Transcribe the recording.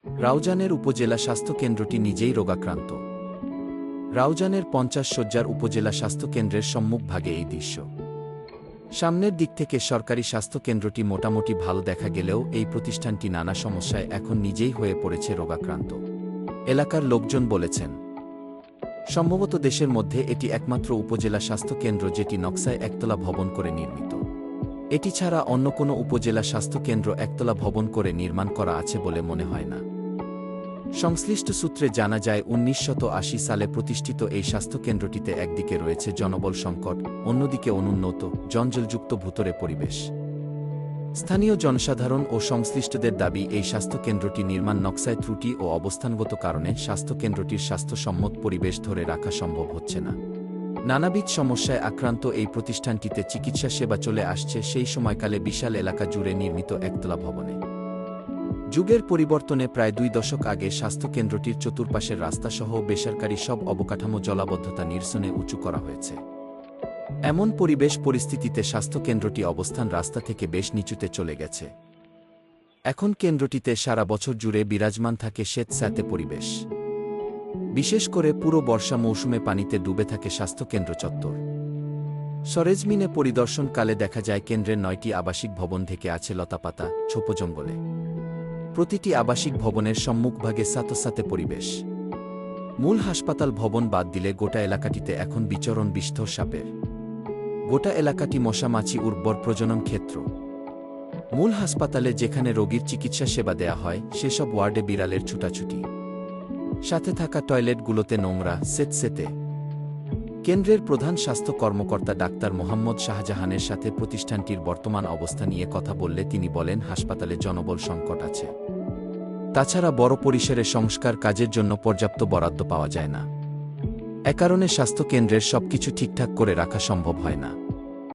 রাউজানের উপজেলা স্বাস্থ্যকেন্দ্রটি নিজেই রোগাক্রান্ত। রাউজানের ৫০ শয্যার উপজেলা স্বাস্থ্যকেন্দ্রের সম্মুখভাগে এই দৃশ্য। সামনের দিক থেকে সরকারি স্বাস্থ্যকেন্দ্রটি মোটামুটি ভালো দেখা গেলেও এই প্রতিষ্ঠানটি নানা সমস্যায় এখন নিজেই হয়ে পড়েছে রোগাক্রান্ত। এলাকার লোকজন বলেছেন, সম্ভবত দেশের মধ্যে এটি একমাত্র উপজেলা স্বাস্থ্যকেন্দ্র যেটি নকশায় একতলা ভবন করে নির্মিত। এটি ছাড়া অন্য কোনো উপজেলা স্বাস্থ্যকেন্দ্র একতলা ভবন করে নির্মাণ করা আছে বলে মনে হয় না। সংশ্লিষ্ট সূত্রে জানা যায় ১৯৮০ সালে প্রতিষ্ঠিত এই স্বাস্থ্যকেন্দ্রটিতে একদিকে রয়েছে জনবল সংকট, অন্যদিকে অনুন্নত, জঞ্জালযুক্ত ভুতুড়ে পরিবেশ। স্থানীয় জনসাধারণ ও সংশ্লিষ্টদের দাবি এই স্বাস্থ্যকেন্দ্রটি নির্মাণ নকশায় ত্রুটি ও অবস্থানগত কারণে স্বাস্থ্যকেন্দ্রটির স্বাস্থ্যসম্মত পরিবেশ ধরে রাখা সম্ভব হচ্ছে না। নানাবিধ সমস্যায় আক্রান্ত এই প্রতিষ্ঠানটিতে চিকিৎসা সেবা চলে আসছে সেই সময়কালে বিশাল এলাকা জুড়ে নির্মিত একতলা ভবনে। যুগের পরিবর্তনে প্রায় ২ দশক আগে স্বাস্থ্যকেন্দ্রটির চতুর্পাশের রাস্তাসহ বেসরকারি সব অবকাঠামো জলাবদ্ধতা নিরসনে উঁচু করা হয়েছে। এমন পরিবেশ পরিস্থিতিতে স্বাস্থ্যকেন্দ্রটি অবস্থান রাস্তা থেকে বেশ নিচুতে চলে গেছে। এখন কেন্দ্রটিতে সারা বছর জুড়ে বিরাজমান থাকে স্যাঁতস্যাঁতে পরিবেশ। বিশেষ করে পুরো বর্ষা মৌসুমে পানিতে ডুবে থাকে স্বাস্থ্যকেন্দ্র চত্বর। সরেজমিনে পরিদর্শনকালে দেখা যায় কেন্দ্রের ৯টি আবাসিক ভবন ঢেকে আছে লতাপাতা, ছোপ জঙ্গলে। প্রতিটি আবাসিক ভবনের সম্মুখভাগে স্যাঁতস্যাঁতে পরিবেশ। মূল হাসপাতাল ভবন বাদ দিলে গোটা এলাকাটিতে এখন বিচরণ বিস্তর সাপের। গোটা এলাকাটি মশামাছি উর্বর প্রজনন ক্ষেত্র। মূল হাসপাতালে যেখানে রোগীর চিকিৎসা সেবা দেয়া হয় সেসব ওয়ার্ডে বিড়ালের ছুটাছুটি। সাথে থাকা টয়লেটগুলোতে নোংরা, সেতসেতে। কেন্দ্রের প্রধান স্বাস্থ্য কর্মকর্তা ডাক্তার মোহাম্মদ শাহজাহানের সাথে প্রতিষ্ঠানটির বর্তমান অবস্থা নিয়ে কথা বললে তিনি বলেন, হাসপাতালে জনবল সংকট আছে। তাছাড়া বড় পরিসরে সংস্কার কাজের জন্য পর্যাপ্ত বরাদ্দ পাওয়া যায় না। এ কারণে স্বাস্থ্যকেন্দ্রের সবকিছু ঠিকঠাক করে রাখা সম্ভব হয় না।